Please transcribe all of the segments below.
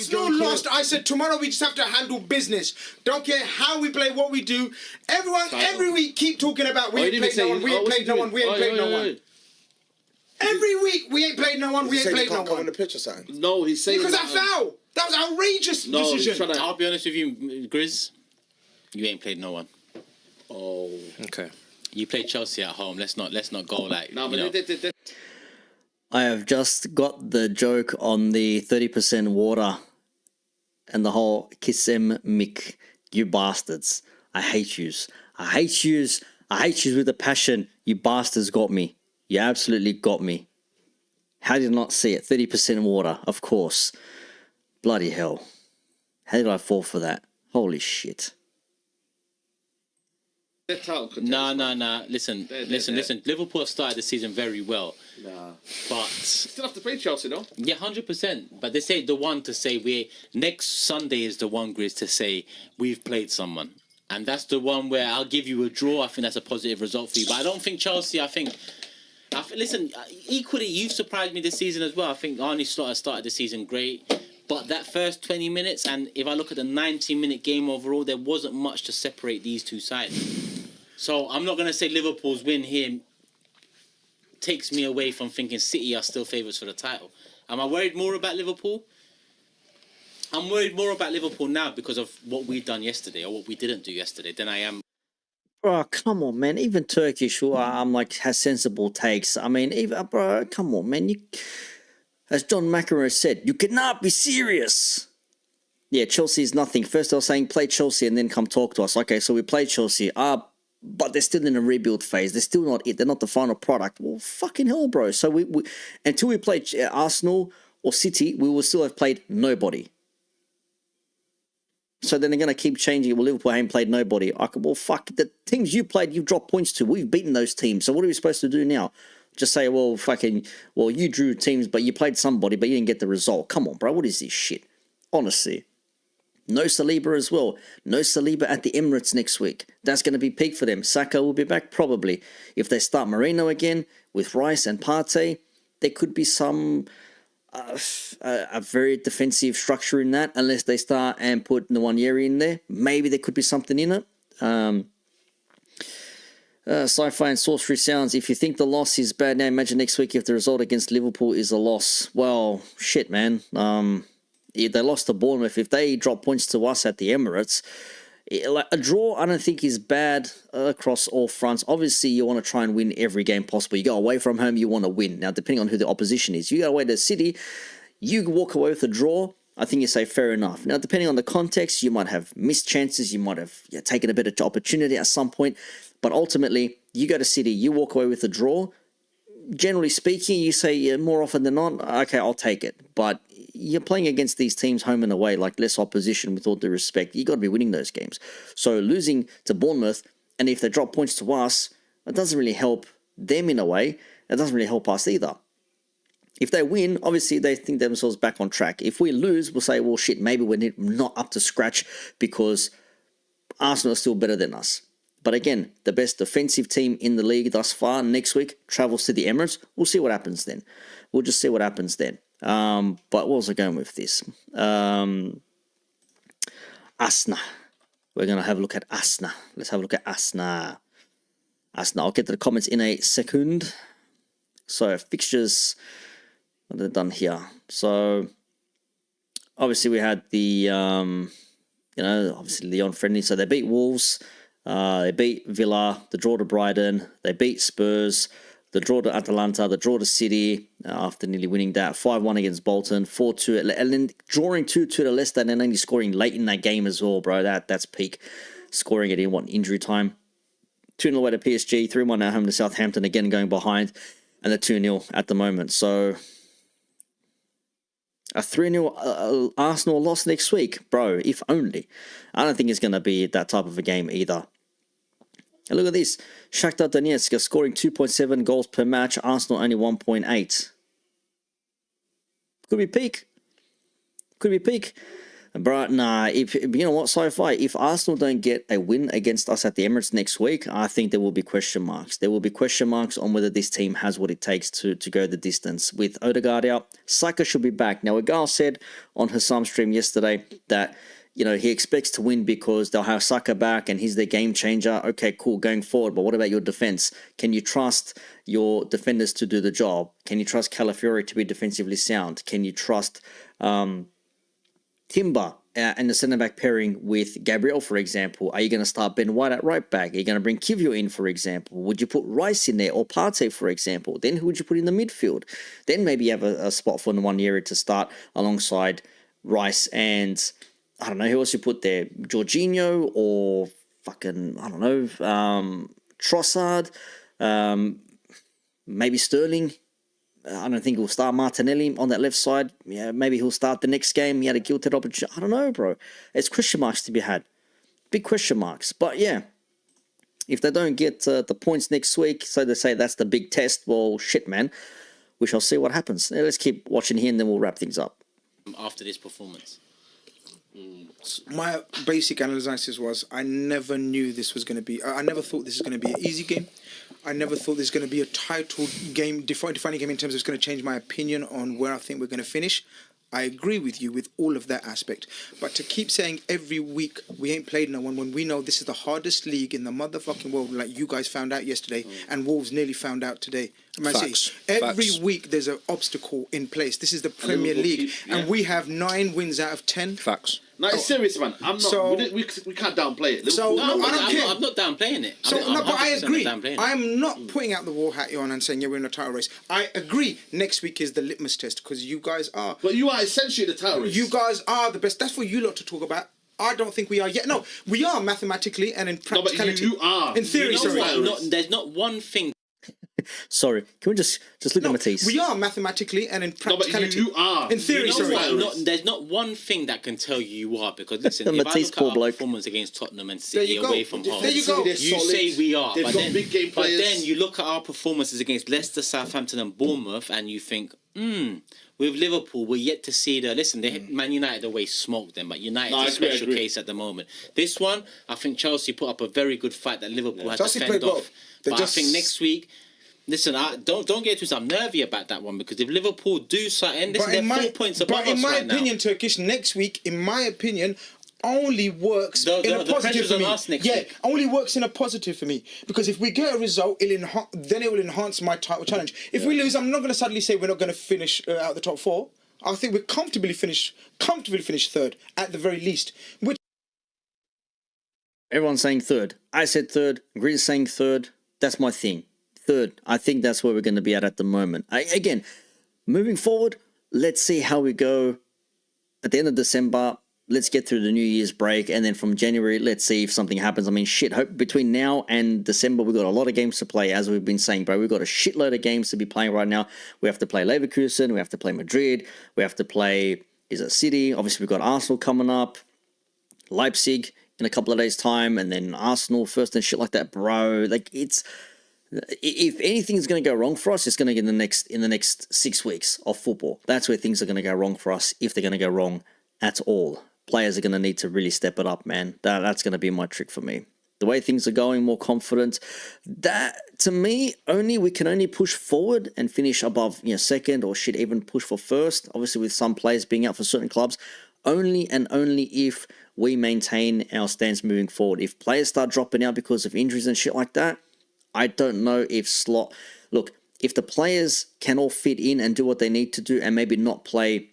Arsenal lost. I said tomorrow we just have to handle business. Don't care how we play, what we do. Everyone, every week, keep talking about we ain't played no one, we ain't played no one, we ain't played no one. Every week we ain't played no one, we ain't played no one. Come on the pitch or something? No, he's saying because that foul. That was an outrageous decision. I'll be honest with you, Grizz. You ain't played no one. Oh, okay. You played Chelsea at home. Let's not go like. No, but I have just got the joke on the 30% water and the whole kiss em mick. You bastards. I hate yous. I hate yous. I hate yous with a passion. You bastards got me. You absolutely got me. How did I not see it? 30% water, of course. Bloody hell. How did I fall for that? Holy shit. No. Listen. Liverpool have started the season very well. Nah. But still have to play Chelsea, though. Yeah, 100%. But they say the one to say next Sunday is the one, Grizz, to say we've played someone. And that's the one where I'll give you a draw. I think that's a positive result for you. But I don't think Chelsea, listen, equally, you've surprised me this season as well. I think Arne Slot started the season great. But that first 20 minutes, and if I look at the 90-minute game overall, there wasn't much to separate these two sides. So I'm not going to say Liverpool's win here takes me away from thinking City are still favourites for the title. Am I worried more about Liverpool? I'm worried more about Liverpool now because of what we've done yesterday or what we didn't do yesterday than I am. Bro, come on, man. Even Turkish, who has sensible takes. I mean, bro, come on, man. As John McEnroe said, you cannot be serious. Yeah, Chelsea is nothing. First, I was saying play Chelsea and then come talk to us. Okay, so we played Chelsea. But they're still in a rebuild phase. They're still not it. They're not the final product. Well, fucking hell, bro. So we until we played Arsenal or City, we will still have played nobody. So then they're going to keep changing. Well, Liverpool ain't played nobody. Well, fuck. The teams you played, you've dropped points to. We've beaten those teams. So what are we supposed to do now? Just say, well, you drew teams, but you played somebody, but you didn't get the result. Come on, bro. What is this shit? Honestly. No Saliba as well. No Saliba at the Emirates next week. That's going to be peak for them. Saka will be back probably. If they start Moreno again with Rice and Partey, there could be some a very defensive structure in that, unless they start and put Nwaneri in there. Maybe there could be something in it. Sci-fi and sorcery sounds. If you think the loss is bad now, imagine next week if the result against Liverpool is a loss. Well, shit, man. They lost to Bournemouth. If they drop points to us at the Emirates, a draw I don't think is bad across all fronts. Obviously, you want to try and win every game possible. You go away from home, you want to win. Now, depending on who the opposition is, you go away to City, you walk away with a draw, I think you say fair enough. Now, depending on the context, you might have missed chances, you might have taken a bit of opportunity at some point, but ultimately, you go to City, you walk away with a draw. Generally speaking, you say more often than not, okay, I'll take it. But you're playing against these teams home and away, like less opposition with all due respect. You got to be winning those games. So losing to Bournemouth, and if they drop points to us, it doesn't really help them in a way. It doesn't really help us either. If they win, obviously they think themselves back on track. If we lose, we'll say, well, shit, maybe we're not up to scratch because Arsenal is still better than us. But again, the best defensive team in the league thus far next week travels to the Emirates. We'll see what happens then. We'll just see what happens then. But what was I going with this? Asna. We're going to have a look at Asna. Let's have a look at Asna. I'll get to the comments in a second. So fixtures, what are they done here? So obviously we had the, obviously Lyon friendly. So they beat Wolves. They beat Villa, the draw to Brighton, they beat Spurs, the draw to Atalanta, the draw to City, after nearly winning that, 5-1 against Bolton, 4-2, and then drawing 2-2 to Leicester, and then only scoring late in that game as well, bro. That's peak scoring it in injury time. 2-0 away to PSG, 3-1 at home to Southampton, again going behind, and the 2-0 at the moment. So a 3-0 Arsenal loss next week, bro, if only. I don't think it's going to be that type of a game either. And look at this. Shakhtar Donetsk are scoring 2.7 goals per match. Arsenal only 1.8. Could be peak. But nah, if you know what, sci-fi, if Arsenal don't get a win against us at the Emirates next week, I think there will be question marks. There will be question marks on whether this team has what it takes to go the distance. With Odegaard out, Saka should be back. Now, Agal said on Hassam stream yesterday that, you know, he expects to win because they'll have Saka back and he's their game changer. Okay, cool, going forward. But what about your defense? Can you trust your defenders to do the job? Can you trust Calafiori to be defensively sound? Can you trust Timber and the centre-back pairing with Gabriel, for example? Are you going to start Ben White at right back? Are you going to bring Kivio in, for example? Would you put Rice in there or Partey, for example? Then who would you put in the midfield? Then maybe you have a spot for Nwaneri to start alongside Rice and, I don't know, who else you put there? Jorginho or fucking, I don't know, Trossard, maybe Sterling. I don't think he'll start Martinelli on that left side. Yeah, maybe he'll start the next game. He had a gilded opportunity. I don't know, bro. It's question marks to be had. Big question marks. But yeah, if they don't get the points next week, so they say that's the big test, well, shit, man. We shall see what happens. Let's keep watching here and then we'll wrap things up. After this performance. My basic analysis was I never knew this was going to be. I never thought this was going to be an easy game. I never thought this was going to be a title game, defining game in terms of it's going to change my opinion on where I think we're going to finish. I agree with you with all of that aspect. But to keep saying every week we ain't played no one when we know this is the hardest league in the motherfucking world, like you guys found out yesterday and Wolves nearly found out today. Facts. Every week there's an obstacle in place. This is the Premier League and we have 9 wins out of 10. Facts. No, it's serious, man. I'm not. So- we can't downplay it. So- Liverpool- No, I don't care. I'm not downplaying it. So, I'm no, but I 100% agree. not downplaying it. I'm not putting out the war hat on and saying, yeah, we're in a title race. I agree. Next week is the litmus test because you guys are. But you are essentially the title race. You guys are the best. That's for you lot to talk about. I don't think we are yet. No, we are mathematically and in No, but practicality. you are. In theory, You know sorry. what? There's not one thing. Sorry, can we just look at No, Matisse? we are mathematically and in No, but practicality. you are. In theory, You know sorry. what? There's not one thing that can tell you are, because listen, The if I Matisse look at poor our bloke. performance against Tottenham and There City you go. away from home, There you go. They're you solid. say we are, They've but got then, big game but players. then you look at our performances against Leicester, Southampton, and Bournemouth, and you think, with Liverpool, we're yet to see the. Listen, Man United away smoked them, but United's No, I a agree, I special agree. case at the moment. This one, I think Chelsea put up a very good fight that Liverpool had Chelsea to fend played well. off. They But just- I think next week. Listen, don't get too. I'm nervy about that one because if Liverpool do something, listen, they're 4 points above but in us my right now. opinion, Turkish, next week, in my opinion, only works The in a positive pressure's for on me. us next Yeah, week. only works in a positive for me because if we get a result, then it will enhance my title challenge. If we lose, I'm not going to suddenly say we're not going to finish out the top 4. I think we're comfortably finish third at the very least. Which Everyone's saying third. I said third. Greer's saying third. That's my thing. Third. I think that's where we're going to be at the moment. Again, moving forward, let's see how we go at the end of December. Let's get through the New Year's break. And then from January, let's see if something happens. I mean, shit, hope between now and December, we've got a lot of games to play. As we've been saying, bro, we've got a shitload of games to be playing right now. We have to play Leverkusen. We have to play Madrid. We have to play, City? Obviously, we've got Arsenal coming up. Leipzig in a couple of days' time. And then Arsenal first and shit like that, bro. Like, it's... If anything's going to go wrong for us, it's going to get in the next 6 weeks of football. That's where things are going to go wrong for us, if they're going to go wrong at all. Players are going to need to really step it up, man. That's going to be my trick for me. The way things are going, more confident. That, to me, we can only push forward and finish above, second, or shit, even push for first. Obviously, with some players being out for certain clubs, only and only if we maintain our stance moving forward. If players start dropping out because of injuries and shit like that, I don't know if Slot... Look, if the players can all fit in and do what they need to do and maybe not play,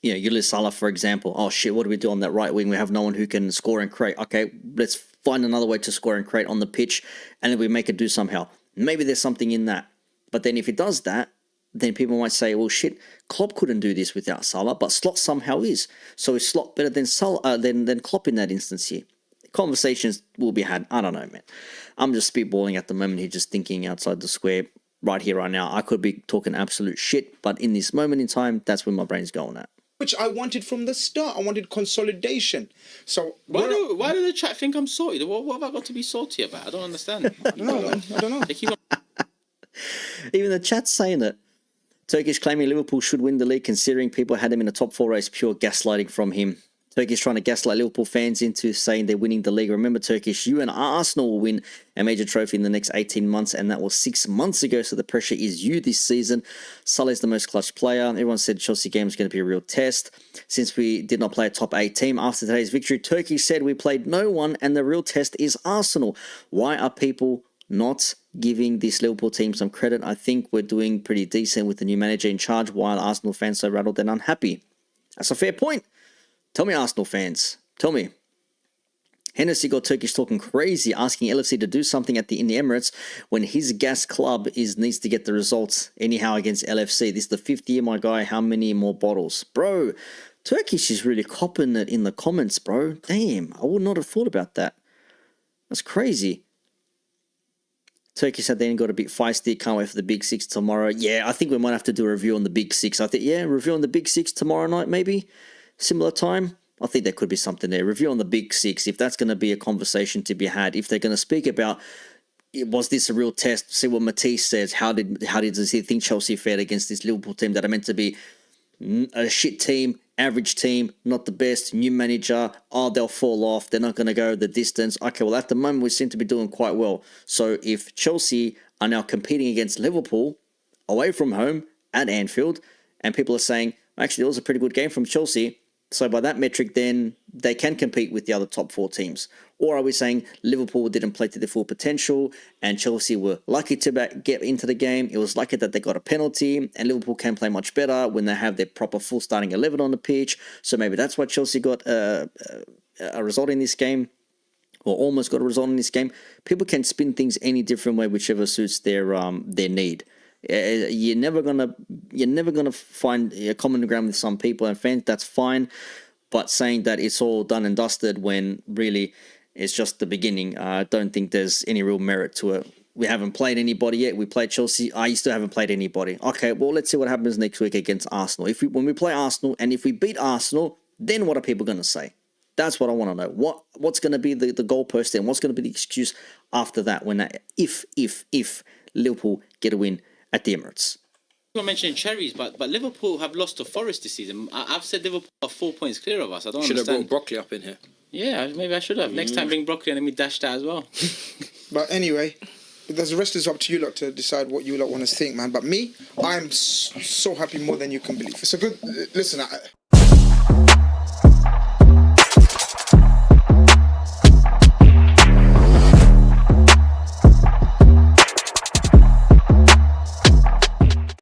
Ulis Salah, for example. Oh, shit, what do we do on that right wing? We have no one who can score and create. Okay, let's find another way to score and create on the pitch, and then we make it do somehow. Maybe there's something in that. But then if it does that, then people might say, well, shit, Klopp couldn't do this without Salah, but Slot somehow is. So is Slot better than than Klopp in that instance here? Conversations will be had. I don't know, man. I'm just spitballing at the moment here, just thinking outside the square right here, right now. I could be talking absolute shit, but in this moment in time, that's where my brain's going at. which I wanted from the start. I wanted consolidation. So Why do the chat think I'm salty? What have I got to be salty about? I don't understand. I don't know, man. I don't know. They keep on Even the chat's saying it. Turkish claiming Liverpool should win the league considering people had him in the top 4 race. Pure gaslighting from him. Turkish trying to gaslight Liverpool fans into saying they're winning the league. Remember, Turkish, you and Arsenal will win a major trophy in the next 18 months, and that was 6 months ago, so the pressure is you this season. Salah's the most clutch player. Everyone said Chelsea game is going to be a real test. Since we did not play a top 8 team after today's victory, Turkey said we played no one, and the real test is Arsenal. Why are people not giving this Liverpool team some credit? I think we're doing pretty decent with the new manager in charge, while Arsenal fans so rattled and unhappy. That's a fair point. Tell me, Arsenal fans. Tell me. Hennessy got Turkish talking crazy, asking LFC to do something in the Emirates when his gas club needs to get the results anyhow against LFC. This is the 5th year, my guy. How many more bottles? Bro, Turkish is really copping it in the comments, bro. Damn, I would not have thought about that. That's crazy. Turkish had then got a bit feisty. Can't wait for the Big Six tomorrow. Yeah, I think we might have to do a review on the Big Six. I think, yeah, review on the Big Six tomorrow night, maybe. Similar time. I think there could be something there. Review on the Big Six, if that's going to be a conversation to be had. If they're going to speak about, was this a real test? See what Matisse says. How does he think Chelsea fared against this Liverpool team that are meant to be a shit team, average team, not the best, new manager? Oh, they'll fall off. They're not going to go the distance. Okay, well, at the moment, we seem to be doing quite well. So if Chelsea are now competing against Liverpool away from home at Anfield, and people are saying, actually, it was a pretty good game from Chelsea, so by that metric, then they can compete with the other top 4 teams. Or are we saying Liverpool didn't play to their full potential and Chelsea were lucky to get into the game? It was lucky that they got a penalty, and Liverpool can play much better when they have their proper full starting 11 on the pitch. So maybe that's why Chelsea got a result in this game, or almost got a result in this game. People can spin things any different way, whichever suits their need. You're never gonna find a common ground with some people and fans. That's fine, but saying that it's all done and dusted when really it's just the beginning, I don't think there's any real merit to it. We haven't played anybody yet. We played Chelsea. You still haven't played anybody. Okay, well, let's see what happens next week against Arsenal. When we play Arsenal, and if we beat Arsenal, then what are people going to say? That's what I want to know. What's going to be the goalpost then? What's going to be the excuse after that when if Liverpool get a win at the Emirates? I'm mentioning cherries, but Liverpool have lost to Forest this season. I've said Liverpool are 4 points clear of us. I don't should understand. have brought broccoli up in here. Yeah, maybe I should have. Next time bring broccoli and let me dash that as well. But anyway, the rest is up to you lot to decide what you lot want to think, man. But me, I'm so happy more than you can believe. It's a good... Listen,